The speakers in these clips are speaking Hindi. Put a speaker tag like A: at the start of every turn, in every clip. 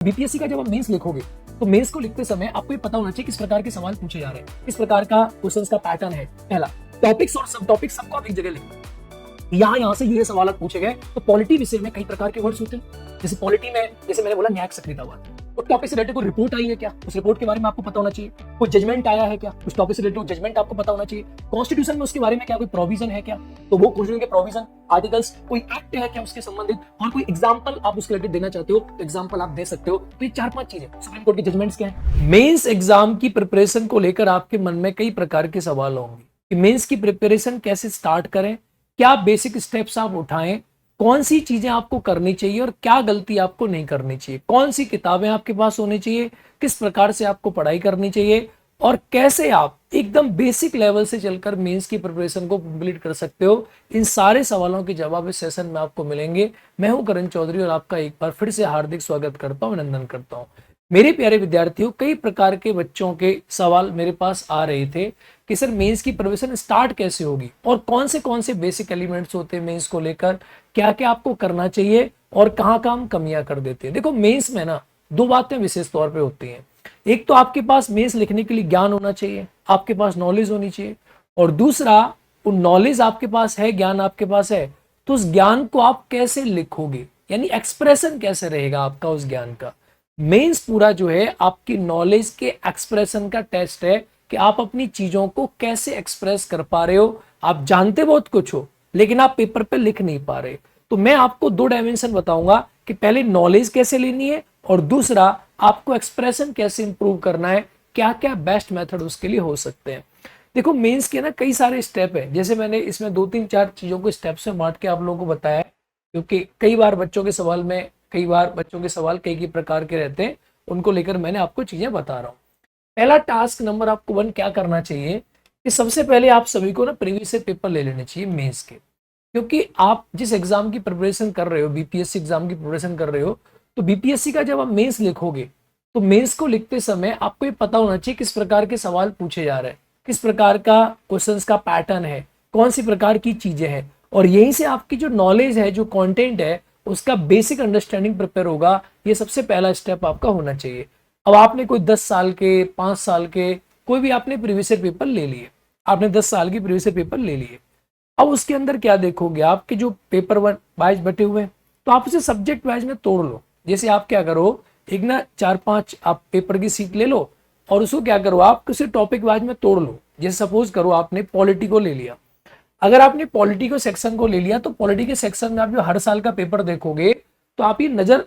A: बीपीएससी का जब आप मेंस लिखोगे तो मेंस को लिखते समय आपको ये पता होना चाहिए किस प्रकार के सवाल पूछे जा रहे हैं, किस प्रकार का क्वेश्चंस का पैटर्न है। पहला, टॉपिक्स और सब टॉपिक्स सबको आप एक जगह लिखो। यहाँ से ये सवाल पूछे गए। तो पॉलिटी विषय में कई प्रकार के वर्ड्स होते हैं। जैसे पॉलिटी में, जैसे मैंने बोला, न्यायिक सक्रियतावाद। उस टॉपिक से रिलेटेड कोई रिपोर्ट आई है क्या, उस रिपोर्ट के बारे में आपको पता होना चाहिए। कोई जजमेंट आया है क्या, उस टॉपिक से रिलेटेड जजमेंट आपको पता होना चाहिए। कॉन्स्टिट्यूशन में उसके बारे में क्या कोई प्रोविजन है क्या, तो वो कॉन्स्टिट्यूशन के प्रोविजन, आर्टिकल्स, कोई एक्ट है क्या उसके संबंधित, और कोई एग्जांपल आप उसके रिलेटेड देना चाहते हो तो एग्जांपल आप दे सकते हो। तो ये 4-5 चीजें। सुप्रीम कोर्ट के जजमेंट्स क्या है। मेंस एग्जाम की प्रिपरेशन को लेकर आपके मन में कई प्रकार के सवाल होंगे कि मेंस की प्रिपरेशन कैसे स्टार्ट करें, क्या बेसिक स्टेप्स आप उठाएं, कौन सी चीजें आपको करनी चाहिए और क्या गलती आपको नहीं करनी चाहिए, कौन सी किताबें आपके पास होनी चाहिए, किस प्रकार से आपको पढ़ाई करनी चाहिए, और कैसे आप एकदम बेसिक लेवल से चलकर मेंस की प्रिपरेशन को कंप्लीट कर सकते हो। इन सारे सवालों के जवाब इस सेशन में आपको मिलेंगे। मैं हूं करण चौधरी और आपका एक बार फिर से हार्दिक स्वागत करता हूं, अभिनंदन करता हूं। मेरे प्यारे विद्यार्थियों, कई प्रकार के बच्चों के सवाल मेरे पास आ रहे थे कि सर मेंस की प्रिपरेशन स्टार्ट कैसे होगी और कौन से बेसिक एलिमेंट्स होते हैं मेंस को लेकर, क्या क्या आपको करना चाहिए और कहाँ हम कमियां कर देते हैं। देखो, मेंस में ना 2 बातें विशेष तौर पे होती हैं। एक तो आपके पास मेंस लिखने के लिए ज्ञान होना चाहिए, आपके पास नॉलेज होनी चाहिए, और दूसरा, वो नॉलेज आपके पास है, ज्ञान आपके पास है, तो उस ज्ञान को आप कैसे लिखोगे, यानी एक्सप्रेशन कैसे रहेगा आपका उस ज्ञान का। मेंस पूरा जो है आपकी नॉलेज के एक्सप्रेशन का टेस्ट है कि आप अपनी चीजों को कैसे एक्सप्रेस कर पा रहे हो। आप जानते बहुत कुछ हो लेकिन आप पेपर पे लिख नहीं पा रहे। तो मैं आपको 2 डायमेंशन बताऊंगा कि पहले नॉलेज कैसे लेनी है और दूसरा आपको एक्सप्रेशन कैसे इंप्रूव करना है, क्या क्या बेस्ट मेथड उसके लिए हो सकते हैं। देखो, मेंस के ना कई सारे स्टेप है। जैसे मैंने इसमें 2-3-4 चीजों को स्टेप्स में बांट के आप लोगों को बताया है, क्योंकि कई बार बच्चों के सवाल कई प्रकार के रहते हैं, उनको लेकर मैंने आपको चीजें बता रहा हूँ। पहला टास्क नंबर आपको 1 क्या करना चाहिए कि सबसे पहले आप सभी को ना प्रीवियस पेपर ले लेने चाहिए मेंस के। क्योंकि आप जिस एग्जाम की प्रिपरेशन कर रहे हो, बीपीएससी एग्जाम की प्रिपरेशन कर रहे हो, तो बीपीएससी का जब आप मेंस लिखोगे तो मेंस को लिखते समय आपको ये पता होना चाहिए किस प्रकार के सवाल पूछे जा रहे हैं, किस प्रकार का क्वेश्चंस का पैटर्न है, कौन सी प्रकार की चीजें हैं, और यहीं से आपकी जो नॉलेज है, जो कंटेंट है, उसका बेसिक अंडरस्टैंडिंग प्रिपेयर होगा। ये सबसे पहला स्टेप आपका होना चाहिए। अब आपने कोई 10 साल के, 5 साल के, कोई भी आपने प्रीवियस पेपर ले लिए, आपने 10 साल की प्रीवियस पेपर ले लिए। अब उसके अंदर क्या देखोगे, आपके जो पेपर वाइज बटे हुए हैं, तो आप उसे सब्जेक्ट वाइज में तोड़ लो। जैसे आप क्या करो, एक ना 4-5 आप पेपर की सीट ले लो और उसको क्या करो, आप किसी टॉपिक वाइज में तोड़ लो। जैसे सपोज करो आपने पॉलिटी को ले लिया। अगर आपने पॉलिटी के सेक्शन को ले लिया तो पॉलिटी के सेक्शन में आप जो हर साल का पेपर देखोगे तो आप ये नजर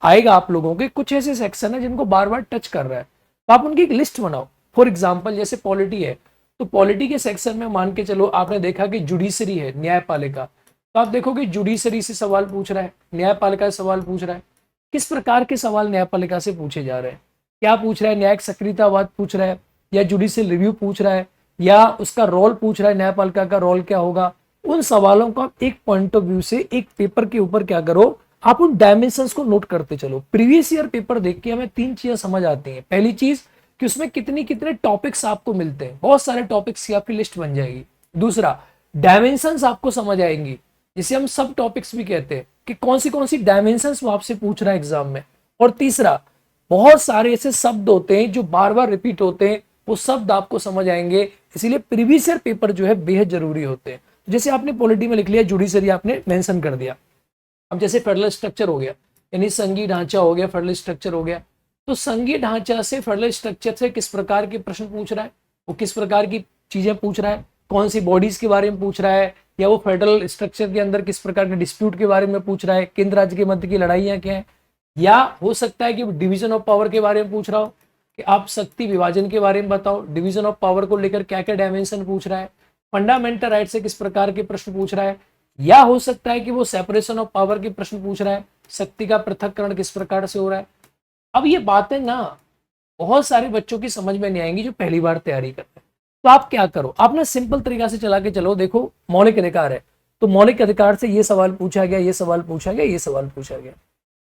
A: आएगा आप लोगों के कुछ ऐसे सेक्शन है जिनको बार बार टच कर रहा है, तो आप उनकी एक लिस्ट बनाओ। फॉर एग्जाम्पल, जैसे पॉलिटी है तो पॉलिटी के सेक्शन में मान के चलो आपने देखा कि जुडिशरी है, न्यायपालिका, तो आप देखोगे जुडिशरी से सवाल पूछ रहा है, न्यायपालिका से सवाल पूछ रहा है। किस प्रकार के सवाल न्यायपालिका से पूछे जा रहे हैं, क्या पूछ रहा है, न्यायिक सक्रियतावाद पूछ रहा है, या जुडिशियल रिव्यू पूछ रहा है, या उसका रोल पूछ रहा है, न्यायपालिका का रोल क्या होगा। उन सवालों को आप एक पॉइंट ऑफ व्यू से एक पेपर के ऊपर क्या करो, आप उन डायमेंशंस को नोट करते चलो। प्रीवियस ईयर पेपर देख के हमें 3 चीजें समझ आती हैं। पहली चीज कि उसमें कितने टॉपिक्स आपको मिलते हैं, बहुत सारे टॉपिक्स की आपकी लिस्ट बन जाएगी। दूसरा, डायमेंशंस आपको समझ आएंगी, जिसे हम सब टॉपिक्स भी कहते हैं कि कौन सी डायमेंशंस वो आपसे पूछ रहा है एग्जाम में। और तीसरा, बहुत सारे ऐसे शब्द होते हैं जो बार बार रिपीट होते हैं, वो शब्द आपको समझ आएंगे। इसीलिए प्रीवियस ईयर पेपर जो है बेहद जरूरी होते हैं। जैसे आपने पॉलिटी में लिख लिया, जुडिशरी आपने मेंशन कर दिया। अब जैसे फेडरल स्ट्रक्चर हो गया, यानी संघीय ढांचा हो गया, फेडरल स्ट्रक्चर हो गया, तो संघीय ढांचा से, फेडरल स्ट्रक्चर से किस प्रकार के प्रश्न पूछ रहा है, वो किस प्रकार की चीजें पूछ रहा है, कौन सी बॉडीज के बारे में पूछ रहा है, या वो फेडरल स्ट्रक्चर के अंदर किस प्रकार के डिस्प्यूट के बारे में पूछ रहा है, केंद्र राज्य के मध्य की लड़ाइयां क्या है, या हो सकता है कि डिवीजन ऑफ पावर के बारे में पूछ रहा हो कि आप शक्ति विभाजन के बारे में बताओ, डिवीजन ऑफ पावर को लेकर क्या क्या डायमेंशन पूछ रहा है, फंडामेंटल राइट से किस प्रकार के प्रश्न पूछ रहा है, या हो सकता है कि वो सेपरेशन ऑफ पावर के प्रश्न पूछ रहा है, शक्ति का पृथक्करण किस प्रकार से हो रहा है। अब ये बातें ना बहुत सारे बच्चों की समझ में नहीं आएंगी जो पहली बार तैयारी करते हैं। तो आप क्या करो, आप ना सिंपल तरीका से चला के चलो। देखो, मौलिक अधिकार है तो मौलिक अधिकार से ये सवाल पूछा गया, ये सवाल पूछा गया, ये सवाल पूछा गया,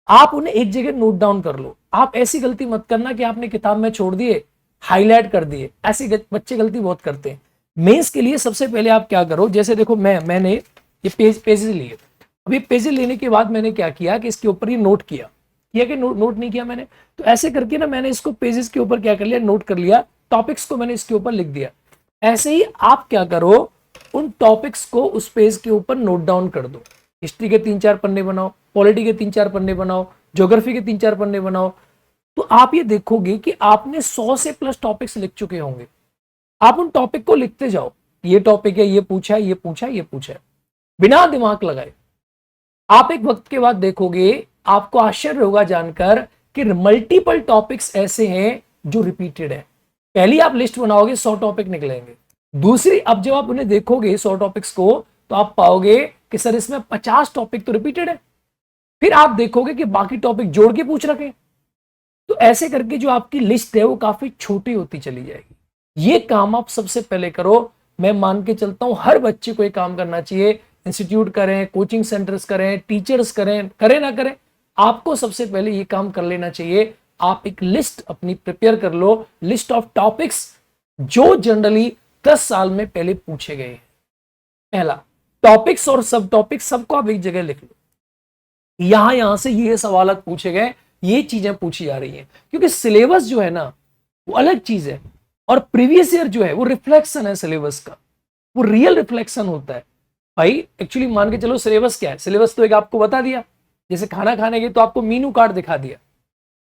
A: आप उन्हें एक जगह नोट डाउन कर लो। आप ऐसी गलती मत करना कि आपने किताब में छोड़ दिए, हाईलाइट कर दिए। ऐसे बच्चे गलती बहुत करते हैं। मेंस के लिए सबसे पहले आप क्या करो, जैसे देखो मैंने ये पेजेस लिए। अभी पेजेस लेने के बाद मैंने क्या किया कि इसके ऊपर ये नोट किया किया कि नोट नहीं किया मैंने? तो ऐसे करके ना मैंने इसको पेजेस के ऊपर क्या कर लिया, नोट कर लिया, टॉपिक्स को मैंने इसके ऊपर लिख दिया। ऐसे ही आप क्या करो, उन टॉपिक्स को उस पेज के ऊपर नोट डाउन कर दो। हिस्ट्री के 3-4 पन्ने बनाओ, पॉलिटी के 3-4 पन्ने बनाओ, ज्योग्राफी के 3-4 पन्ने बनाओ। तो आप ये देखोगे कि आपने 100 से प्लस टॉपिक्स लिख चुके होंगे। आप उन टॉपिक को लिखते जाओ, ये टॉपिक है, ये पूछा है, ये पूछा है, ये पूछा है, बिना दिमाग लगाए। आप एक वक्त के बाद देखोगे, आपको आश्चर्य होगा जानकर कि मल्टीपल टॉपिक्स ऐसे हैं जो रिपीटेड है। पहली आप लिस्ट बनाओगे 100 टॉपिक निकलेंगे। दूसरी, अब जब आप उन्हें देखोगे 100 टॉपिक्स को, तो आप पाओगे कि सर इसमें 50 टॉपिक तो रिपीटेड है। फिर आप देखोगे कि बाकी टॉपिक जोड़ के पूछ रखे। तो ऐसे करके जो आपकी लिस्ट है वो काफी छोटी होती चली जाएगी। ये काम आप सबसे पहले करो। मैं मान के चलता हूं हर बच्चे को ये काम करना चाहिए। इंस्टीट्यूट करें, कोचिंग सेंटर्स करें, टीचर्स करें, करें ना करें, आपको सबसे पहले ये काम कर लेना चाहिए। आप एक लिस्ट अपनी प्रिपेयर कर लो, लिस्ट ऑफ टॉपिक्स जो जनरली 10 साल में पहले पूछे गए हैं। पहला, टॉपिक्स और सब टॉपिक्स सबको आप एक जगह लिख लो। यहां से ये सवाल पूछे गए, ये चीजें पूछी जा रही हैं, क्योंकि सिलेबस जो है ना वो अलग चीज है, और प्रीवियस ईयर जो है वो रिफ्लेक्शन है सिलेबस का, वो रियल रिफ्लेक्शन होता है। भाई एक्चुअली मान के चलो सिलेबस क्या है, सिलेबस तो एक आपको बता दिया, जैसे खाना खाने के तो आपको मीनू कार्ड दिखा दिया।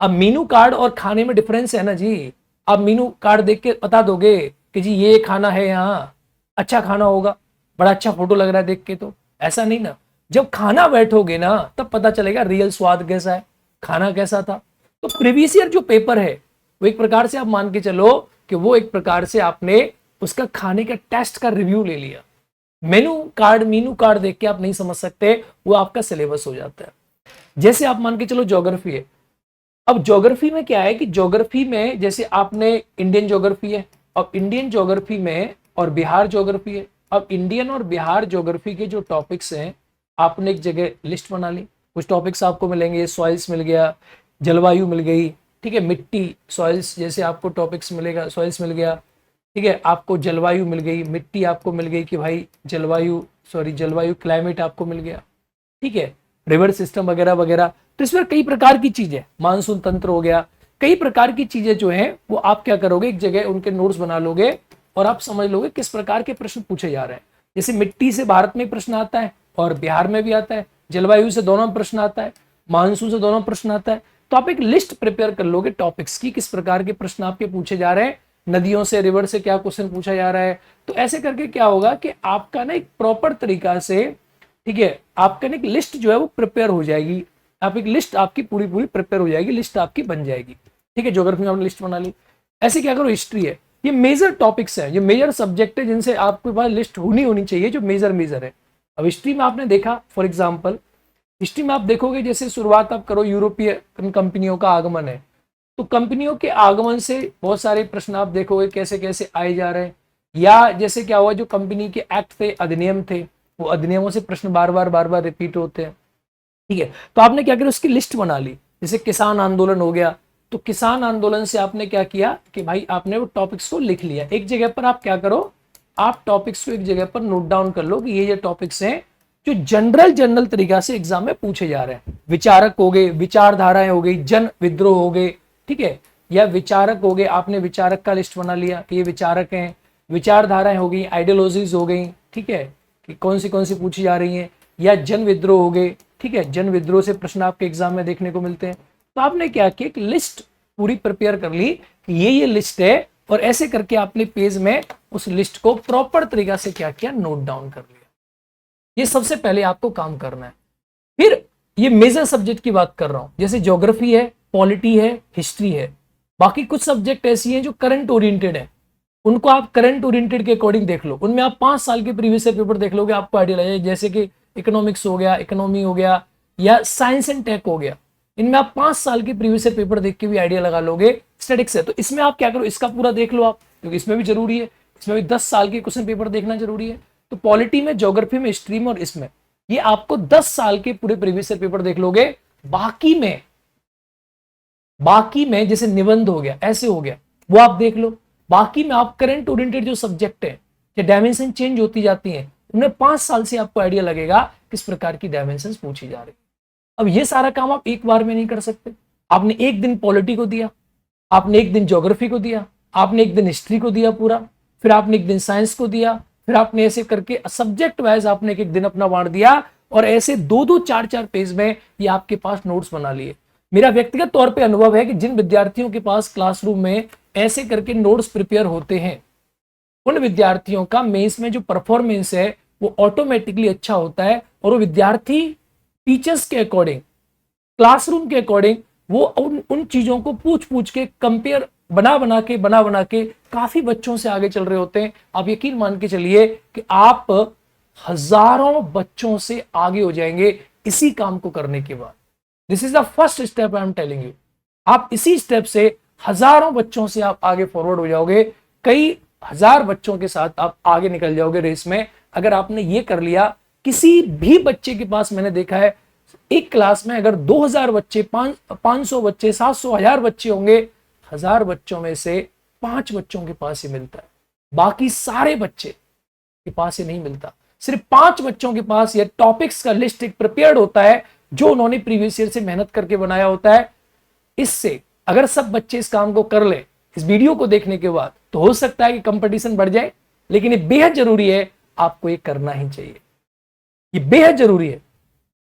A: अब मीनू कार्ड और खाने में डिफरेंस है ना जी। आप मीनू कार्ड देख के बता दोगे कि जी ये खाना है, यहाँ अच्छा खाना होगा, बड़ा अच्छा फोटो लग रहा है देख के, तो ऐसा नहीं ना। जब खाना बैठोगे ना तब पता चलेगा रियल स्वाद कैसा है, खाना कैसा था। तो प्रीवियस ईयर जो पेपर है वो एक प्रकार से आप मान के चलो कि वो एक प्रकार से आपने उसका खाने का टेस्ट का रिव्यू ले लिया। मीनू कार्ड देख के आप नहीं समझ सकते, वो आपका सिलेबस हो जाता है। जैसे आप मान के चलो ज्योग्राफी है। अब ज्योग्राफी में क्या है कि ज्योग्राफी में जैसे आपने इंडियन ज्योग्राफी है, अब इंडियन ज्योग्राफी में और बिहार ज्योग्राफी है। अब इंडियन और बिहार ज्योग्राफी के जो टॉपिक्स हैं आपने एक जगह लिस्ट बना ली। कुछ टॉपिक्स आपको मिलेंगे, सॉइल्स मिल गया, जलवायु मिल गई, ठीक है, मिट्टी, सॉइल्स जैसे आपको टॉपिक्स मिलेगा, सॉइल्स मिल गया, ठीक है, आपको जलवायु मिल गई, मिट्टी आपको मिल गई कि भाई जलवायु क्लाइमेट आपको मिल गया, ठीक है, रिवर सिस्टम वगैरह वगैरह। तो इसमें कई प्रकार की चीजें, मानसून तंत्र हो गया, कई प्रकार की चीजें जो हैं वो आप क्या करोगे, एक जगह उनके नोट्स बना लोगे और आप समझ लोगे किस प्रकार के प्रश्न पूछे जा रहे हैं। जैसे मिट्टी से भारत में प्रश्न आता है और बिहार में भी आता है, जलवायु से दोनों प्रश्न आता है, मानसून से दोनों प्रश्न आता है। तो आप एक लिस्ट प्रिपेयर कर लोगे टॉपिक्स की, किस प्रकार के प्रश्न आपके पूछे जा रहे हैं, नदियों से, रिवर से क्या क्वेश्चन पूछा जा रहा है। तो ऐसे करके क्या होगा कि आपका ना एक प्रॉपर तरीका से, ठीक है, आपका ना एक लिस्ट जो है वो प्रिपेयर हो जाएगी। आप एक लिस्ट आपकी पूरी प्रिपेयर हो जाएगी, लिस्ट आपकी बन जाएगी, ठीक है। ज्योग्राफी में आपने लिस्ट बना ली। ऐसे क्या करो, हिस्ट्री है, ये मेजर टॉपिक्स है, ये मेजर सब्जेक्ट है जिनसे आपके पास लिस्ट होनी चाहिए, जो मेजर है। अब हिस्ट्री में आपने देखा, फॉर एग्जाम्पल हिस्ट्री में आप देखोगे जैसे शुरुआत आप करो, यूरोपीय कंपनियों का आगमन है, तो कंपनियों के आगमन से बहुत सारे प्रश्न आप देखोगे कैसे कैसे आए जा रहे हैं। या जैसे क्या हुआ, जो कंपनी के एक्ट थे, अधिनियम थे, वो अधिनियमों से प्रश्न बार बार रिपीट होते हैं, ठीक है। तो आपने क्या किया, उसकी लिस्ट बना ली। जैसे किसान आंदोलन हो गया, तो किसान आंदोलन से आपने क्या किया कि भाई आपने वो टॉपिक्स को लिख लिया। एक जगह पर आप क्या करो, आप टॉपिक्स को एक जगह पर नोट डाउन कर लो कि ये टॉपिक्स हैं जो जनरल तरीका से एग्जाम में पूछे जा रहे हैं। विचारक हो गए, विचारधाराएं हो गई, जन विद्रोह हो गए, ठीक है, या विचारक हो गए, आपने विचारक का लिस्ट बना लिया कि ये विचारक हैं। विचारधाराएं हो गई, आइडियोलॉजीज हो गई, ठीक है, कि कौन सी पूछी जा रही हैं। या जन विद्रोह हो गए, ठीक है, जन विद्रोह से प्रश्न आपके एग्जाम में देखने को मिलते हैं। तो आपने क्या किया, एक लिस्ट पूरी प्रिपेयर कर ली कि ये लिस्ट है, और ऐसे करके आपने पेज में उस लिस्ट को प्रॉपर तरीका से क्या किया, नोट डाउन कर लिया। ये सबसे पहले आपको काम करना है। फिर ये मेजर सब्जेक्ट की बात कर रहा हूं, जैसे ज्योग्राफी है, पॉलिटी है, हिस्ट्री है। बाकी कुछ सब्जेक्ट ऐसी हैं जो करंट ओरिएंटेड है, उनको आप करंट ओरिएंटेड के अकॉर्डिंग देख लो। उनमें आप 5 साल के प्रीवियस ईयर पेपर देख लोगे, आपको आइडिया लगेगा। जैसे कि इकोनॉमिक्स हो गया, इकोनॉमी हो गया, या साइंस एंड टेक हो गया, इनमें आप 5 साल के प्रीवियस ईयर पेपर देख के भी आइडिया लगा लोगे। स्टैटिक्स है तो इसमें आप क्या करो, इसका पूरा देख लो आप, क्योंकि इसमें भी जरूरी है, इसमें भी 10 साल के क्वेश्चन पेपर देखना जरूरी है। तो पॉलिटी में, ज्योग्राफी में, हिस्ट्री में और इसमें ये आपको 10 साल के पूरे प्रीवियस ईयर पेपर देख लोगे। बाकी में जैसे निबंध हो गया, ऐसे हो गया, वो आप देख लो। बाकी में आप करंट ओरिएंटेड जो सब्जेक्ट है, जो डायमेंशन चेंज होती जाती हैं, उनमें 5 साल से आपको आइडिया लगेगा किस प्रकार की डायमेंशन पूछी जा रही है। अब ये सारा काम आप एक बार में नहीं कर सकते। आपने एक दिन पॉलिटी को दिया, आपने एक दिन ज्योग्राफी को दिया, आपने एक दिन हिस्ट्री को दिया पूरा, फिर आपने एक दिन साइंस को दिया, फिर आपने ऐसे करके सब्जेक्ट वाइज आपने एक एक दिन अपना बांट दिया, और ऐसे दो दो चार चार पेज में ये आपके पास नोट्स बना लिए। मेरा व्यक्तिगत तौर पे अनुभव है कि जिन विद्यार्थियों के पास क्लासरूम में ऐसे करके नोट्स प्रिपेयर होते हैं, उन विद्यार्थियों का मेंस में जो परफॉर्मेंस है वो ऑटोमेटिकली अच्छा होता है, और वो विद्यार्थी टीचर्स के अकॉर्डिंग, क्लासरूम के अकॉर्डिंग वो उन चीजों को पूछ पूछ के कंपेयर बना बना के काफी बच्चों से आगे चल रहे होते हैं। आप यकीन मान के चलिए कि आप हजारों बच्चों से आगे हो जाएंगे इसी काम को करने के बाद। This is the first step I am telling you. आप इसी स्टेप से हजारों बच्चों से आप आगे फॉरवर्ड हो जाओगे, कई हजार बच्चों के साथ आप आगे निकल जाओगे रेस में। अगर आपने ये कर लिया, किसी भी बच्चे के पास मैंने देखा है एक क्लास में अगर 2000 बच्चे, 500 बच्चे, 700, 1000 बच्चे होंगे, 1000 बच्चों में से 5 बच्चों के पास ही मिलता है, बाकी सारे बच्चे के पास ही नहीं मिलता। सिर्फ 5 बच्चों के पास ये टॉपिक्स का लिस्ट एक प्रिपेयर्ड होता है जो उन्होंने प्रीवियस ईयर से मेहनत करके बनाया होता है। इससे अगर सब बच्चे इस काम को कर ले इस वीडियो को देखने के बाद, तो हो सकता है कि कंपटीशन बढ़ जाए, लेकिन ये बेहद जरूरी है, आपको ये करना ही चाहिए, ये बेहद जरूरी है।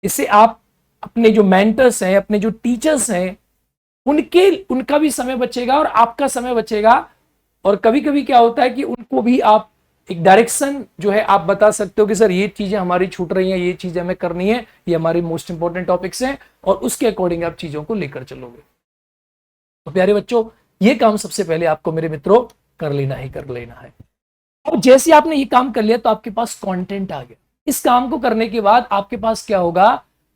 A: इससे आप अपने जो मेंटर्स हैं, अपने जो टीचर्स हैं, उनका भी समय बचेगा और आपका समय बचेगा। और कभी कभी क्या होता है कि उनको भी आप एक डायरेक्शन जो है आप बता सकते हो कि सर ये चीजें हमारी छूट रही हैं, ये चीजें हमें करनी है, ये हमारी मोस्ट इंपॉर्टेंट टॉपिक्स हैं, और उसके अकॉर्डिंग आप चीजों को लेकर चलोगे। तो प्यारे बच्चों, ये काम सबसे पहले आपको मेरे मित्रों कर लेना है। अब जैसे आपने ये काम कर लिया तो आपके पास कंटेंट आ गया। इस काम को करने के बाद आपके पास क्या होगा,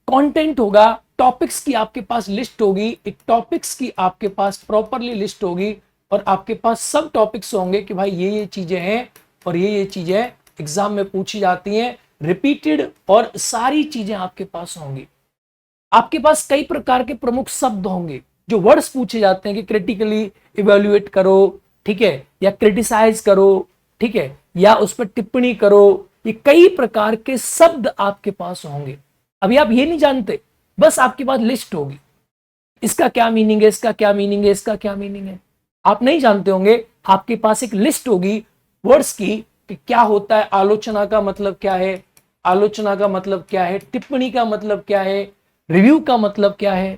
A: कंटेंट होगा, टॉपिक्स की आपके पास लिस्ट होगी, एक टॉपिक्स की आपके पास प्रॉपरली लिस्ट होगी, और आपके पास सब टॉपिक्स होंगे कि भाई ये चीजें हैं और ये चीजें एग्जाम में पूछी जाती हैं, रिपीटेड, और सारी चीजें आपके पास होंगी। आपके पास कई प्रकार के प्रमुख शब्द होंगे जो वर्ड्स पूछे जाते हैं कि क्रिटिकली इवेल्युएट करो, ठीक है, या क्रिटिसाइज करो, ठीक है, या उस पर टिप्पणी करो। ये कई प्रकार के शब्द आपके पास होंगे। अभी आप ये नहीं जानते, बस आपके पास लिस्ट होगी, इसका क्या मीनिंग है, इसका क्या मीनिंग है, इसका क्या मीनिंग है, आप नहीं जानते होंगे। आपके पास एक लिस्ट होगी वर्ड्स की कि क्या होता है, आलोचना का मतलब क्या है, आलोचना का मतलब क्या है, टिप्पणी का मतलब क्या है, रिव्यू का मतलब क्या है,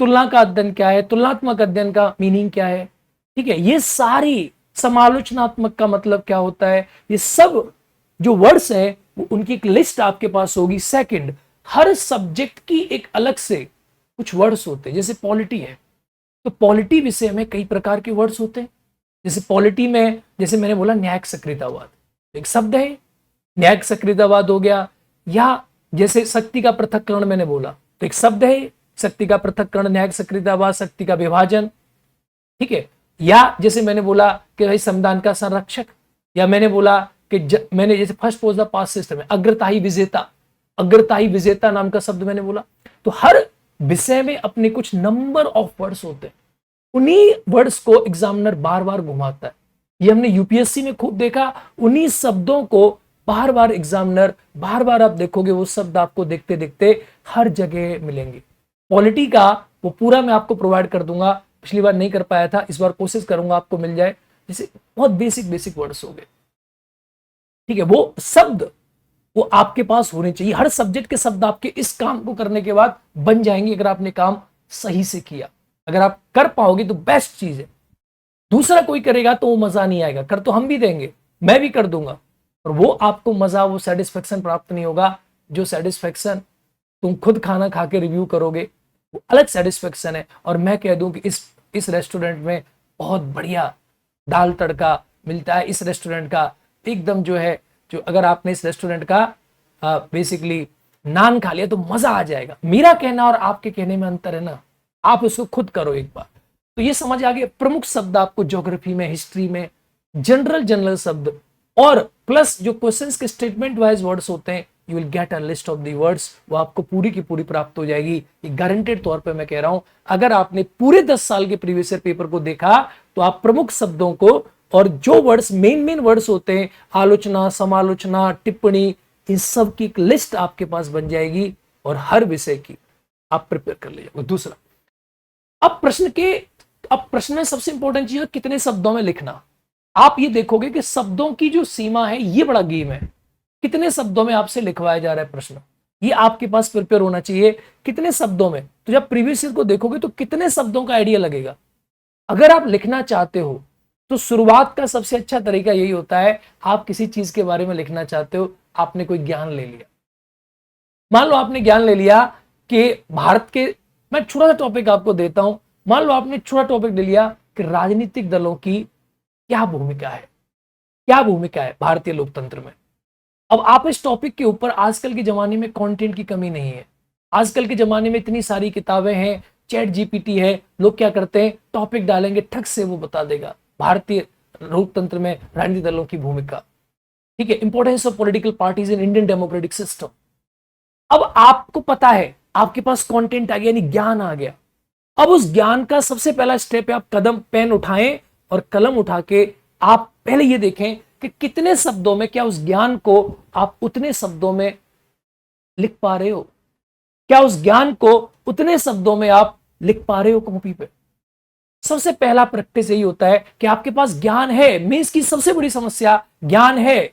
A: तुलना का अध्ययन क्या है, तुलनात्मक अध्ययन का मीनिंग क्या है, ठीक है, ये सारी, समालोचनात्मक का मतलब क्या होता है, ये सब जो वर्ड्स है वो उनकी एक लिस्ट आपके पास होगी। सेकंड, हर सब्जेक्ट की एक अलग से कुछ वर्ड्स होते हैं। जैसे पॉलिटी है तो पॉलिटी विषय में कई प्रकार के वर्ड्स होते हैं। जैसे पॉलिटी में, जैसे मैंने बोला न्यायिक सक्रियतावाद, एक शब्द है, न्यायिक सक्रियतावाद हो गया। या जैसे शक्ति का पृथक्करण मैंने बोला तो एक शब्द है, शक्ति का पृथक्करण, न्यायिक सक्रियतावाद, शक्ति का विभाजन, ठीक है। या जैसे मैंने बोला कि भाई संविधान का संरक्षक, या मैंने बोला कि मैंने जैसे first pose the pass system है, अग्रताही विजेता, अग्रताही विजेता नाम का शब्द मैंने बोला। तो हर विषय में अपने कुछ नंबर ऑफ वर्ड्स होते हैं, उन्हीं वर्ड्स को एग्जामिनर बार बार घुमाता है। ये हमने यूपीएससी में खूब देखा, उन्हीं शब्दों को बार बार एग्जामिनर, बार बार आप देखोगे वो शब्द आपको देखते देखते हर जगह मिलेंगे। पॉलिटी का वो पूरा मैं आपको प्रोवाइड कर दूंगा, पिछली बार नहीं कर पाया था, इस बार कोशिश करूंगा आपको मिल जाए। जैसे बहुत बेसिक वर्ड्स हो गए, ठीक है, वो शब्द वो आपके पास होने चाहिए। हर सब्जेक्ट के शब्द आपके इस काम को करने के बाद बन जाएंगे, अगर आपने काम सही से किया। अगर आप कर पाओगे तो बेस्ट चीज है। दूसरा कोई करेगा तो वो मजा नहीं आएगा, कर तो हम भी देंगे, मैं भी कर दूंगा, और वो आपको मजा, वो सेटिस्फेक्शन प्राप्त नहीं होगा। जो सेटिस्फेक्शन तुम खुद खाना खा के रिव्यू करोगे वो अलग सेटिस्फेक्शन है। और मैं कह दूं कि इस रेस्टोरेंट में बहुत बढ़िया दाल तड़का मिलता है, इस रेस्टोरेंट का एकदम जो है, जो अगर आपने इस रेस्टोरेंट का बेसिकली नान खा लिया तो मजा आ जाएगा। मेरा कहना और आपके कहने में अंतर है ना, आप उसको खुद करो एक बार। तो ये समझ आ गया, प्रमुख शब्द आपको ज्योग्राफी में, हिस्ट्री में, जनरल शब्द, और प्लस जो क्वेश्चंस के स्टेटमेंट वाइज वर्ड्स होते हैं, you will get a list of the words, वो आपको पूरी की पूरी प्राप्त हो जाएगी। ये गारंटेड तौर पे मैं कह रहा हूं। अगर आपने पूरे 10 साल के प्रीवियस ईयर पेपर को देखा तो आप प्रमुख शब्दों को और जो वर्ड्स मेन वर्ड्स होते हैं, आलोचना, समालोचना, टिप्पणी, इन सब की एक लिस्ट आपके पास बन जाएगी। और हर विषय की आप प्रिपेयर कर लीजिएगा। दूसरा, अब प्रश्न में सबसे इंपॉर्टेंट चीज है कितने शब्दों में लिखना। आप ये देखोगे कि शब्दों की जो सीमा है ये बड़ा गेम है, कितने शब्दों में आपसे लिखवाया जा रहा है प्रश्न, ये आपके पास प्रिपेयर होना चाहिए कितने शब्दों में। तो जब प्रीवियस ईयर को देखोगे तो कितने शब्दों का आइडिया लगेगा। अगर आप लिखना चाहते हो तो शुरुआत का सबसे अच्छा तरीका यही होता है, आप किसी चीज के बारे में लिखना चाहते हो, आपने कोई ज्ञान ले लिया, मान लो आपने ज्ञान ले लिया कि भारत के, मैं छोटा सा टॉपिक आपको देता हूं, मान लो आपने छोटा टॉपिक ले लिया कि राजनीतिक दलों की क्या भूमिका है, क्या भूमिका है भारतीय लोकतंत्र में। अब आप इस टॉपिक के ऊपर, आजकल के जमाने में कंटेंट की कमी नहीं है, आजकल के जमाने में इतनी सारी किताबें हैं, चैट जीपीटी है, लोग क्या करते हैं टॉपिक डालेंगे ठग से वो बता देगा भारतीय लोकतंत्र में राजनीतिक दलों की भूमिका, ठीक है, importance of political parties in Indian democratic system. अब आपको पता है, आपके पास कंटेंट आ गया, यानी ज्ञान आ गया। अब उस ज्ञान का सबसे पहला स्टेप है, आप कदम पेन उठाएं और कलम उठा के आप पहले ये देखें कि कितने शब्दों में, क्या उस ज्ञान को आप उतने शब्दों में लिख पा रहे हो, क्या उस ज्ञान को उतने शब्दों में आप लिख पा रहे हो कॉपी पे। सबसे पहला प्रैक्टिस यही होता है कि आपके पास ज्ञान है, मींस की सबसे बड़ी समस्या ज्ञान है,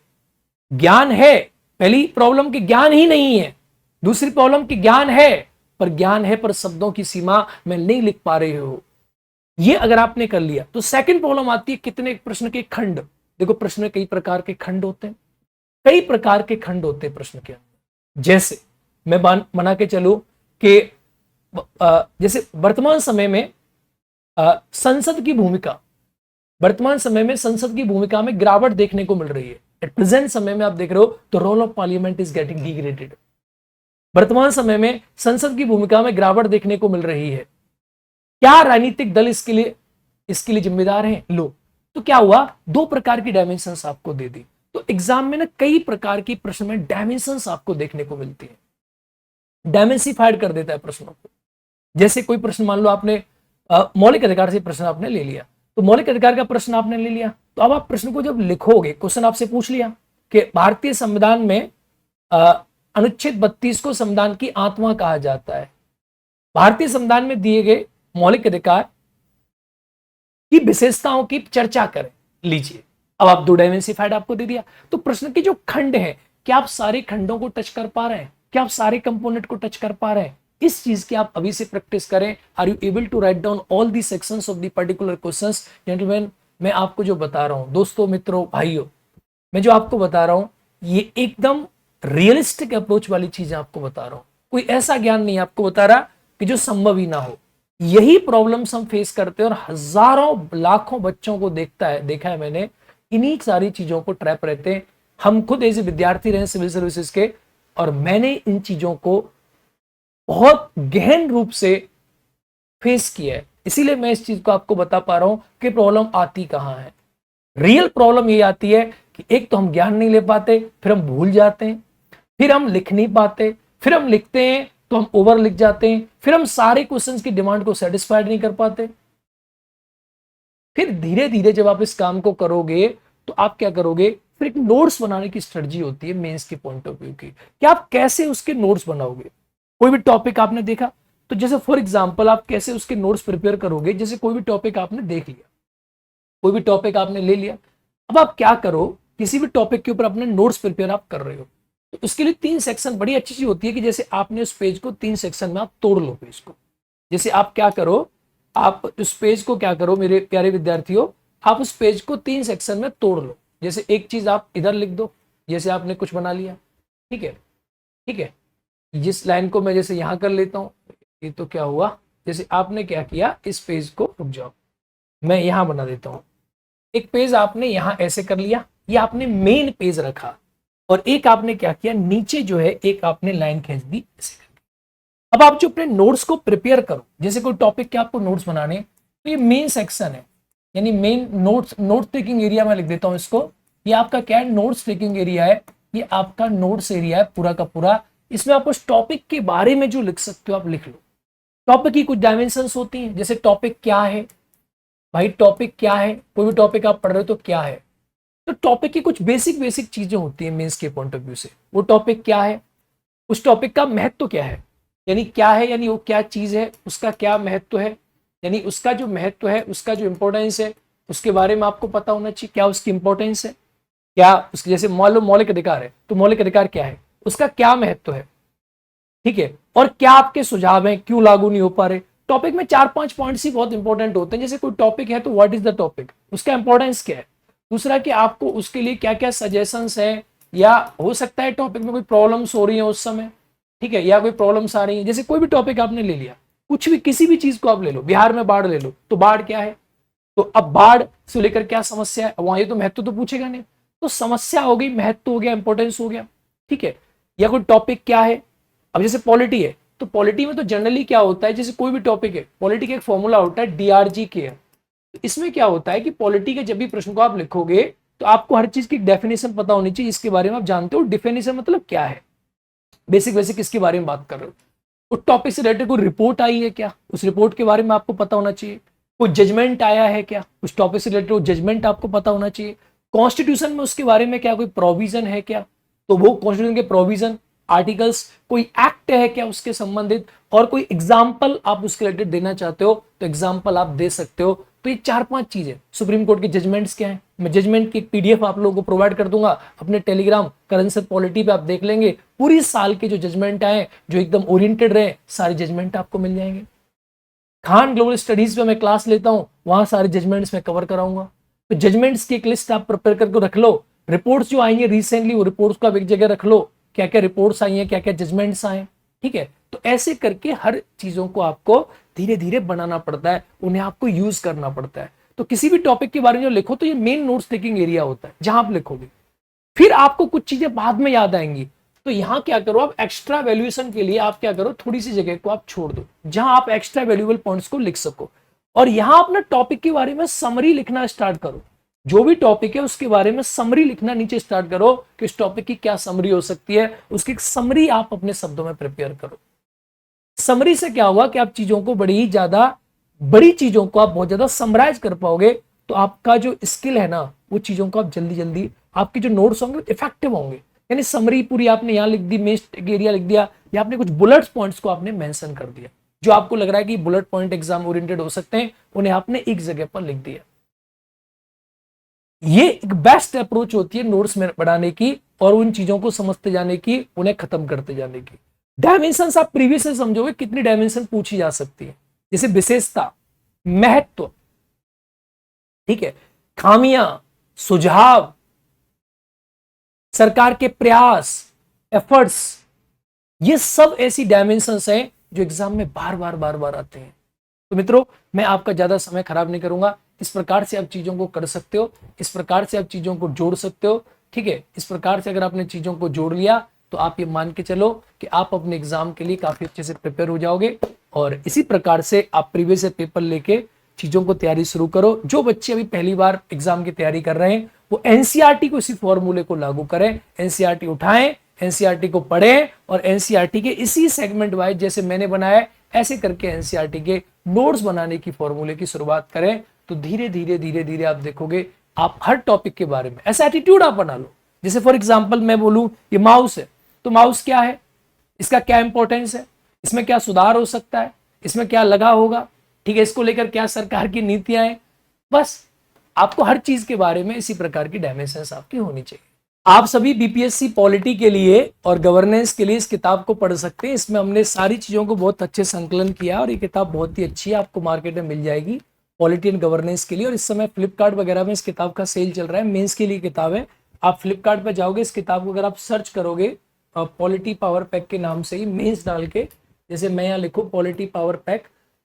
A: ज्ञान है। पहली प्रॉब्लम कि ज्ञान ही नहीं है, दूसरी प्रॉब्लम कि ज्ञान है, पर ज्ञान है पर शब्दों की सीमा में नहीं लिख पा रहे हो। ये अगर आपने कर लिया तो सेकंड प्रॉब्लम आती है कितने प्रश्न के खंड। देखो प्रश्न में कई प्रकार के खंड होते हैं, कई प्रकार के खंड होते हैं प्रश्न के अंदर। जैसे मैं बना के चलूं कि जैसे वर्तमान समय में संसद की भूमिका, वर्तमान समय में संसद की भूमिका में गिरावट देखने को मिल रही है। एट प्रेजेंट समय में आप देख रहे हो तो role of parliament is getting degraded. वर्तमान समय में संसद की भूमिका में गिरावट देखने को मिल रही है। क्या राजनीतिक दल इसके लिए जिम्मेदार हैं? लो, तो क्या हुआ, दो प्रकार की डायमेंशंस आपको दे दी। तो एग्जाम में ना कई प्रकार की प्रश्न में डायमेंशंस आपको देखने को मिलती है, डायमेंसिफाइड कर देता है प्रश्नों को। जैसे कोई प्रश्न मान लो आपने मौलिक अधिकार से प्रश्न आपने ले लिया, तो मौलिक अधिकार का प्रश्न आपने ले लिया, तो अब आप प्रश्न को जब लिखोगे, क्वेश्चन आपसे पूछ लिया कि भारतीय संविधान में अनुच्छेद 32 को संविधान की आत्मा कहा जाता है। भारतीय संविधान में दिए गए मौलिक अधिकार की विशेषताओं की चर्चा करें, लीजिए। अब आप दो डायमेंसिफाइड आपको दे दिया। तो प्रश्न के जो खंड है, क्या आप सारे खंडों को टच कर पा रहे हैं, क्या आप सारे कंपोनेंट को टच कर पा रहे हैं, इस चीज की आप अभी से प्रैक्टिस करें। Are you able to write down all the sections of the particular questions. Gentleman, मैं आपको जो बता रहा हूं, दोस्तों मित्रों भाइयों, मैं जो आपको बता रहा हूं ये एकदम रियलिस्टिक अप्रोच वाली चीज आपको बता रहा हूं। कोई ऐसा ज्ञान नहीं आपको बता रहा कि जो संभव ही ना हो। यही प्रॉब्लम्स हम फेस करते हैं और हजारों लाखों बच्चों को देखा है मैंने, इन्हीं सारी चीजों को ट्रैप रहते हैं। हम खुद ऐसे विद्यार्थी रहे सिविल सर्विसेज के, और मैंने इन चीजों को बहुत गहन रूप से फेस किया है। इसीलिए मैं इस चीज को आपको बता पा रहा हूं कि प्रॉब्लम आती कहां है। रियल प्रॉब्लम ये आती है कि एक तो हम ज्ञान नहीं ले पाते, फिर हम भूल जाते हैं, फिर हम लिख नहीं पाते, फिर हम लिखते हैं तो हम ओवर लिख जाते हैं, फिर हम सारे क्वेश्चंस की डिमांड को सेटिस्फाइड नहीं कर पाते। फिर धीरे धीरे जब आप इस काम को करोगे तो आप क्या करोगे, फिर एक नोट्स बनाने की स्ट्रेटजी होती है मेंस के पॉइंट ऑफ व्यू की, कि आप कैसे उसके नोट्स बनाओगे। कोई भी टॉपिक आपने देखा तो जैसे फॉर एग्जांपल आप कैसे उसके नोट्स प्रिपेयर करोगे। जैसे कोई भी टॉपिक आपने देख लिया, कोई भी टॉपिक आपने ले लिया, अब आप क्या करो, किसी भी टॉपिक के ऊपर अपने नोट्स प्रिपेयर आप कर रहे हो, तो उसके लिए 3 सेक्शन बड़ी अच्छी चीज होती है कि जैसे आपने उस पेज को 3 सेक्शन में आप तोड़ लो पेज को। जैसे आप क्या करो, आप उस पेज को क्या करो मेरे प्यारे विद्यार्थियों, आप उस पेज को 3 सेक्शन में तोड़ लो। जैसे एक चीज आप इधर लिख दो, जैसे आपने कुछ बना लिया, ठीक है, ठीक है, जिस लाइन को मैं जैसे यहां कर लेता हूं, ये तो क्या हुआ, जैसे आपने क्या किया, इस पेज को, रुक जाओ मैं यहां बना देता हूं, एक पेज आपने यहां ऐसे कर लिया, ये आपने मेन पेज रखा, और एक आपने क्या किया, नीचे जो है एक आपने लाइन खींच दी ऐसे करके। अब आप जो अपने नोट्स को प्रिपेयर करो, जैसे कोई टॉपिक के आपको नोट्स बनाने, तो ये मेन सेक्शन है, यानी मेन नोट टेकिंग एरिया में लिख देता हूं इसको। ये आपका क्या है, नोट्स टेकिंग एरिया है, ये आपका नोट्स एरिया है पूरा का पूरा। इसमें आप उस टॉपिक के बारे में जो लिख सकते हो आप लिख लो। टॉपिक की कुछ डायमेंशंस होती हैं, जैसे टॉपिक क्या है भाई, टॉपिक क्या है, कोई भी टॉपिक आप पढ़ रहे हो तो क्या है। तो टॉपिक की कुछ बेसिक चीजें होती है मेंस के पॉइंट ऑफ व्यू से। वो टॉपिक क्या है, उस टॉपिक का महत्व क्या है, यानी क्या है, यानी वो क्या चीज है, उसका क्या महत्व है, यानी उसका जो महत्व है, उसका जो इंपॉर्टेंस है, उसके बारे में आपको पता होना चाहिए। क्या उसकी इंपॉर्टेंस है, क्या उसके, जैसे मान लो मौलिक अधिकार है, तो मौलिक अधिकार क्या है, उसका क्या महत्व है, ठीक है, और क्या आपके सुझाव हैं, क्यों लागू नहीं हो पा रहे। टॉपिक में 4-5 पॉइंट्स ही बहुत इंपॉर्टेंट होते हैं। जैसे कोई टॉपिक है तो व्हाट इज द टॉपिक, उसका इंपॉर्टेंस क्या है, दूसरा कि आपको उसके लिए क्या क्या सजेशंस है, या हो सकता है टॉपिक में कोई प्रॉब्लम्स हो रही है उस समय, ठीक है, या कोई प्रॉब्लम्स आ रही है। जैसे कोई भी टॉपिक आपने ले लिया, कुछ भी किसी भी चीज को आप ले लो, बिहार में बाढ़ ले लो, तो बाढ़ क्या है, तो अब बाढ़ से लेकर क्या समस्या है, वहां ये तो महत्व तो पूछेगा नहीं, तो समस्या हो गई, महत्व हो गया, इंपॉर्टेंस हो गया, ठीक है। या कोई टॉपिक क्या है, अब जैसे पॉलिटी है, तो पॉलिटी में तो जनरली क्या होता है, जैसे कोई भी टॉपिक है, पॉलिटी का एक फॉर्मूला होता है डीआरजी के, तो इसमें क्या होता है कि पॉलिटी के जब भी प्रश्न को आप लिखोगे तो आपको हर चीज की डेफिनेशन पता होनी चाहिए, इसके बारे में आप जानते हो डेफिनेशन मतलब क्या है, बेसिक बेसिक इसके बारे में बात कर रहे हो। उस टॉपिक से रिलेटेड कोई रिपोर्ट आई है क्या, उस रिपोर्ट के बारे में आपको पता होना चाहिए। कोई जजमेंट आया है क्या, उस टॉपिक से रिलेटेड जजमेंट आपको पता होना चाहिए। कॉन्स्टिट्यूशन में उसके बारे में क्या कोई प्रोविजन है क्या, तो वो कॉन्स्टिट्यूशन के प्रोविजन, आर्टिकल्स, कोई एक्ट है क्या उसके संबंधित, और कोई एग्जाम्पल आप उसके रिलेटेड देना चाहते हो तो एग्जाम्पल आप दे सकते हो। तो ये 4-5 चीजें। सुप्रीम कोर्ट के जजमेंट्स क्या है, मैं जजमेंट की एक पीडीएफ आप लोगों को प्रोवाइड कर दूंगा अपने टेलीग्राम करंट पॉलिटी पे, आप देख लेंगे पूरी साल के जो जजमेंट आए, जो एकदम ओरिएंटेड रहे, सारे जजमेंट आपको मिल जाएंगे। खान ग्लोबल स्टडीज पे मैं क्लास लेता हूं, वहां सारे जजमेंट्स में कवर कराऊंगा। तो जजमेंट्स की एक लिस्ट आप प्रिपेयर करके रख लो। रिपोर्ट्स जो आई है रिसेंटली, वो रिपोर्ट्स को आप एक जगह रख लो, क्या क्या रिपोर्ट्स आई हैं, क्या क्या जजमेंट्स आए, ठीक है। तो ऐसे करके हर चीजों को आपको धीरे धीरे बनाना पड़ता है, उन्हें आपको यूज करना पड़ता है। तो किसी भी टॉपिक के बारे में जो लिखो तो ये मेन नोट्स टेकिंग एरिया होता है जहां आप लिखोगे, फिर आपको कुछ चीजें बाद में याद आएंगी। तो यहां क्या करो, आप एक्स्ट्रा वैल्यूएशन के लिए आप क्या करो, थोड़ी सी जगह को आप छोड़ दो जहां आप एक्स्ट्रा वैल्यूएबल पॉइंट्स को लिख सको, और यहां अपना टॉपिक के बारे में समरी लिखना स्टार्ट करो। जो भी टॉपिक है उसके बारे में समरी लिखना नीचे स्टार्ट करो कि इस टॉपिक की क्या समरी हो सकती है, उसकी समरी आप अपने शब्दों में प्रिपेयर करो। समरी से क्या हुआ कि आप चीजों को बड़ी चीजों को आप बहुत ज्यादा समराइज कर पाओगे, तो आपका जो स्किल है ना, वो चीजों को आप जल्दी जल्दी, आपके जो नोट्स होंगे इफेक्टिव होंगे। यानी समरी पूरी आपने यहां लिख दी, मेन एरिया लिख दिया, या आपने कुछ बुलेट पॉइंट्स को आपने मेंशन कर दिया, जो आपको लग रहा है कि बुलेट पॉइंट एग्जाम ओरिएंटेड हो सकते हैं, उन्हें आपने एक जगह पर लिख दिया। ये एक बेस्ट अप्रोच होती है नोट्स में बढ़ाने की, और उन चीजों को समझते जाने की, उन्हें खत्म करते जाने की। डायमेंशन आप प्रीवियस से समझोगे कितनी डायमेंशन पूछी जा सकती है, जैसे विशेषता, महत्व, ठीक है, खामियां, सुझाव, सरकार के प्रयास, एफर्ट्स, ये सब ऐसी डायमेंशंस हैं जो एग्जाम में बार बार आते हैं। तो मित्रों, मैं आपका ज्यादा समय खराब नहीं करूंगा, इस प्रकार से आप चीजों को कर सकते हो, इस प्रकार से आप चीजों को जोड़ सकते हो, ठीक है। इस प्रकार से अगर आपने चीजों को जोड़ लिया तो आप ये मान के चलो कि आप अपने एग्जाम के लिए काफी अच्छे से प्रिपेयर हो जाओगे, और इसी प्रकार से आप प्रीवियस पेपर लेके चीजों को तैयारी शुरू करो। जो बच्चे अभी पहली बार एग्जाम की तैयारी कर रहे हैं वो एनसीईआरटी को, इसी फॉर्मूले को लागू करें, एनसीईआरटी उठाएं, एनसीईआरटी को पढ़ें, और एनसीईआरटी के इसी सेगमेंट वाइज जैसे मैंने बनाया ऐसे करके एनसीईआरटी के नोट्स बनाने की फॉर्मूले की शुरुआत करें। तो धीरे धीरे आप देखोगे आप हर टॉपिक के बारे में ऐसा एटीट्यूड आप बना लो। जैसे फॉर एग्जांपल मैं बोलूं ये माउस है, तो माउस क्या है, इसका क्या इंपॉर्टेंस है, इसमें क्या सुधार हो सकता है, इसमें क्या लगा होगा, ठीक है, इसको लेकर क्या सरकार की नीतियां हैं। बस आपको हर चीज के बारे में इसी प्रकार की डायमेंशंस आपकी होनी चाहिए। आप सभी बीपीएससी पॉलिटी के लिए और गवर्नेंस के लिए इस किताब को पढ़ सकते हैं। इसमें हमने सारी चीजों को बहुत अच्छे संकलन किया, और ये किताब बहुत ही अच्छी है, आपको मार्केट में मिल जाएगी पॉलिटी एंड गवर्नेंस के लिए। और इस समय फ्लिपकार्ट वगैरह में इस किताब का सेल चल रहा है, मेंस के लिए किताब है। आप फ्लिपकार्ट पर जाओगे, इस किताब को अगर आप सर्च करोगे पॉलिटी पावर पैक के नाम से ही मेंस डाल के, जैसे मैं यहाँ लिखूँ पॉलिटी पावर पैक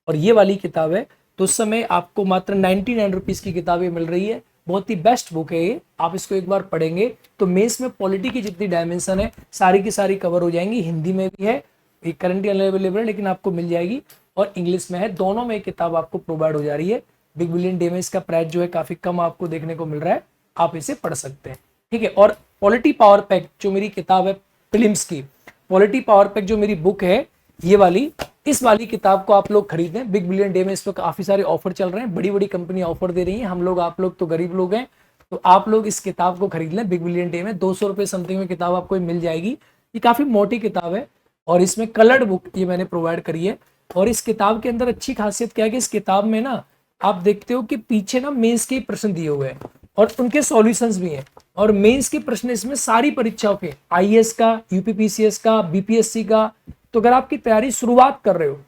A: और ये वाली किताब है, तो उस समय आपको मात्र 99 रुपीज की किताबें मिल रही है। बहुत ही बेस्ट बुक है ये, आप इसको एक बार पढ़ेंगे तो मेंस में पॉलिटी की जितनी डायमेंशन है सारी की सारी कवर हो जाएंगी। हिंदी में भी है, करंटली अवेलेबल है, लेकिन आपको मिल जाएगी, और इंग्लिश में है, दोनों में किताब आपको प्रोवाइड हो जा रही है। बिग बिलियन डे में इसका प्राइस जो है काफी कम आपको देखने को मिल रहा है, आप इसे पढ़ सकते हैं, ठीक है। और पॉलिटी पावर पैक जो मेरी किताब है प्रीलिम्स की, पॉलिटी पावर पैक जो मेरी बुक है ये वाली, इस वाली किताब को आप लोग खरीदें। बिग बिलियन डे में इस पर काफी सारे ऑफर चल रहे हैं, बड़ी बड़ी कंपनी ऑफर दे रही हैं, हम लोग आप लोग तो गरीब लोग हैं, तो आप लोग इस किताब को खरीद लें। बिग बिलियन डे में 200 रुपए समथिंग में किताब आपको मिल जाएगी। ये काफी मोटी किताब है और इसमें कलर्ड बुक ये मैंने प्रोवाइड करी है। और इस किताब के अंदर अच्छी खासियत क्या है कि इस किताब में ना आप देखते हो कि पीछे ना मेंस के प्रश्न दिए हुए हैं और उनके सॉल्यूशंस भी हैं। और मेंस के प्रश्न इसमें सारी परीक्षाओं के, आईएएस का, यूपीपीसीएस का, बीपीएससी का। तो अगर आपकी तैयारी शुरुआत कर रहे हो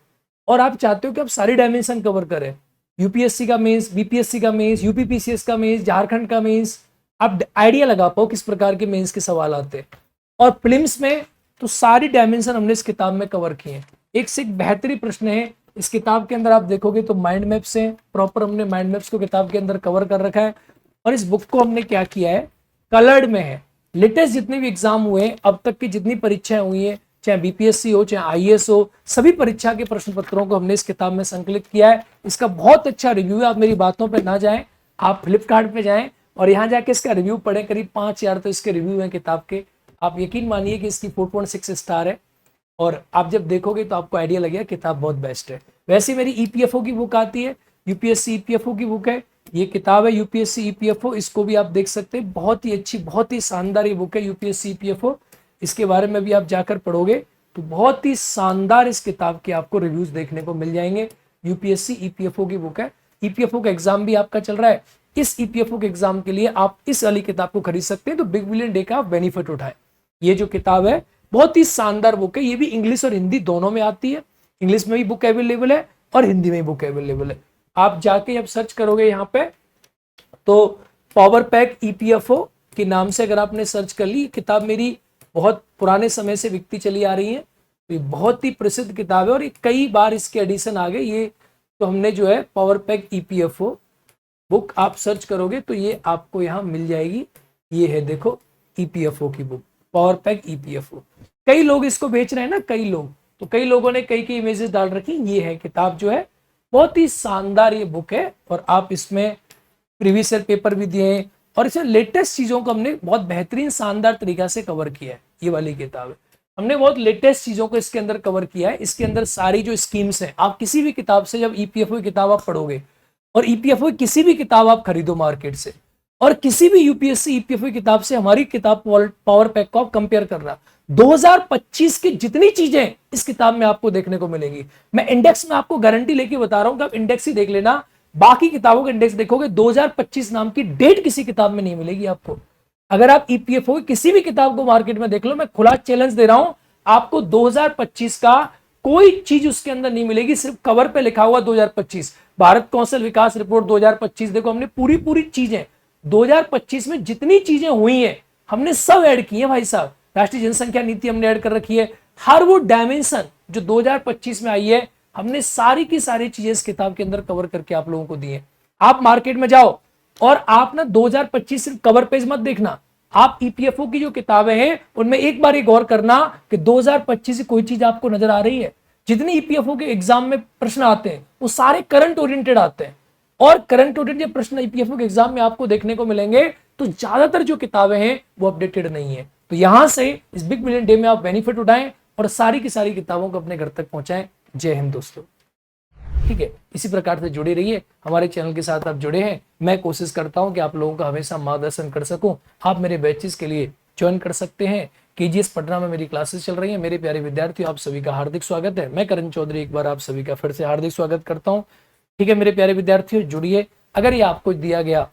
A: और आप चाहते हो कि आप सारी डायमेंशन कवर करें, यूपीएससी का मेंस, बीपीएससी का मेंस, यूपीपीसीएस का मेंस, झारखंड का मेंस, आप आइडिया लगा पाओ किस प्रकार के मेंस के सवाल आते हैं। और प्रीलिम्स में तो सारी डायमेंशन हमने इस किताब में कवर किए हैं। एक से एक बेहतरीन प्रश्न है इस किताब के अंदर। आप देखोगे तो माइंड मैप्स हैं, प्रॉपर हमने माइंड मैप्स को किताब के अंदर कवर कर रखा है। और इस बुक को हमने क्या किया है, कलर्ड में है। लेटेस्ट जितने भी एग्जाम हुए अब तक की जितनी परीक्षाएं हुई है, चाहे बीपीएससी हो चाहे आईएएस हो, सभी परीक्षा के प्रश्न पत्रों को हमने इस किताब में संकलित किया है। इसका बहुत अच्छा रिव्यू है। आप मेरी बातों पे ना जाएं, आप फ्लिपकार्ट पे जाएं और यहाँ जाके इसका रिव्यू पढ़ें। करीब 5000 तो इसके रिव्यू हैं किताब के। आप यकीन मानिए कि इसकी 4.6 स्टार है और आप जब देखोगे तो आपको आइडिया लगेगा किताब बहुत बेस्ट है। वैसे मेरी ईपीएफओ की बुक आती है, यूपीएससी ईपीएफओ की बुक है, ये किताब है यूपीएससी ईपीएफओ, इसको भी आप देख सकते हैं। बहुत ही अच्छी, बहुत ही शानदार ये बुक है यूपीएससी ईपीएफओ। इसके बारे में भी आप जाकर पढ़ोगे तो बहुत ही शानदार इस किताब के आपको रिव्यूज देखने को मिल जाएंगे। यूपीएससी ईपीएफओ की बुक है। ईपीएफओ का एग्जाम भी आपका चल रहा है। इस ईपीएफओ के एग्जाम के लिए आप इस वाली किताब को खरीद सकते हैं तो बिग बिलियन डे का आप बेनिफिट उठाएं। ये जो किताब है बहुत ही शानदार बुक है। ये भी इंग्लिश और हिंदी दोनों में आती है। इंग्लिश में भी बुक अवेलेबल है और हिंदी में भी बुक अवेलेबल है। आप जाके जब सर्च करोगे यहाँ पे तो पावर पैक ईपीएफओ के नाम से अगर आपने सर्च कर ली, किताब मेरी बहुत पुराने समय से बिकती चली आ रही है। तो ये बहुत ही प्रसिद्ध किताब है और कई बार इसके एडिशन आ गए। ये तो हमने जो है पावर पैक ईपीएफओ बुक आप सर्च करोगे तो ये आपको यहाँ मिल जाएगी। ये है देखो ईपीएफओ की बुक, पावर पैक ईपीएफओ। कई लोग इसको बेच रहे हैं ना, कई लोग, तो कई लोगों ने कई कई इमेजेस डाल रखी। ये है किताब जो है बहुत ही शानदार ये बुक है और आप इसमें प्रीवियस ईयर पेपर भी दिए हैं और इसमें लेटेस्ट चीजों को हमने बहुत बेहतरीन शानदार तरीका से कवर किया है। ये वाली किताब है, हमने बहुत लेटेस्ट चीजों को इसके अंदर कवर किया है। इसके अंदर सारी जो स्कीम्स हैं, आप किसी भी किताब से जब ईपीएफओ की किताब आप पढ़ोगे और ईपीएफओ की किसी भी किताब आप खरीदो मार्केट से और किसी भी यूपीएससी ईपीएफओ की किताब से हमारी किताब पावर पैक को आप कंपेयर कर रहा, 2025 की जितनी चीजें इस किताब में आपको देखने को मिलेंगी। मैं इंडेक्स में आपको गारंटी लेके बता रहा हूं कि आप इंडेक्स ही देख लेना, बाकी किताबों का इंडेक्स देखोगे 2025 नाम की डेट किसी किताब में नहीं मिलेगी आपको। अगर आप ईपीएफओ की किसी भी किताब को मार्केट में देख लो, मैं खुला चैलेंज दे रहा हूं, आपको 2025 का कोई चीज उसके अंदर नहीं मिलेगी। सिर्फ कवर पे लिखा हुआ 2025, भारत कौशल विकास रिपोर्ट 2025। देखो हमने पूरी चीजें 2025 में जितनी चीजें हुई हैं हमने सब ऐड की है भाई साहब। राष्ट्रीय जनसंख्या नीति हमने ऐड कर रखी है। हर वो डायमेंशन जो 2025 में आई है हमने सारी की सारी चीजें इस किताब के अंदर कवर करके आप लोगों को दी है। आप मार्केट में जाओ और आप ना 2025 सिर्फ कवर पेज मत देखना, आप ईपीएफओ की जो किताबें हैं उनमें एक बार गौर करना कि 2025 से कोई चीज आपको नजर आ रही है। जितने ईपीएफओ के एग्जाम में प्रश्न आते हैं वो सारे करंट ओरिएंटेड आते हैं और करंट ओरिएंटेड प्रश्न ईपीएफओ के एग्जाम में आपको देखने को मिलेंगे। तो ज्यादातर जो किताबें हैं वो अपडेटेड नहीं है। तो यहां से इस बिग बिलियन डे में आप बेनिफिट उठाएं और सारी की सारी किताबों को अपने घर तक पहुंचाएं। जय हिंद दोस्तों। ठीक है, इसी प्रकार से जुड़े रहिए, हमारे चैनल के साथ आप जुड़े हैं। मैं कोशिश करता हूं कि आप लोगों का हमेशा मार्गदर्शन कर सकूं। आप मेरे बैचेस के लिए ज्वाइन कर सकते हैं। केजीएस पटना में मेरी क्लासेस चल रही हैं। मेरे प्यारे विद्यार्थियों, आप सभी का हार्दिक स्वागत है। मैं करण चौधरी एक बार आप सभी का फिर से हार्दिक स्वागत करता हूं। ठीक है मेरे प्यारे विद्यार्थियों, जुड़िए। अगर ये आपको दिया गया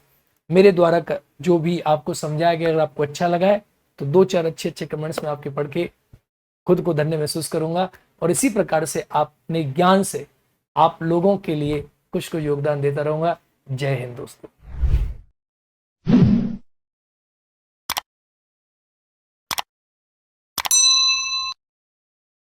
A: मेरे द्वारा जो भी आपको समझाया गया अगर आपको अच्छा लगा है तो 2-4 अच्छे कमेंट्स में आपके पढ़ के खुद को धन्य महसूस करूंगा और इसी प्रकार से अपने ज्ञान से आप लोगों के लिए कुछ योगदान देता रहूंगा। जय हिंद दोस्तों।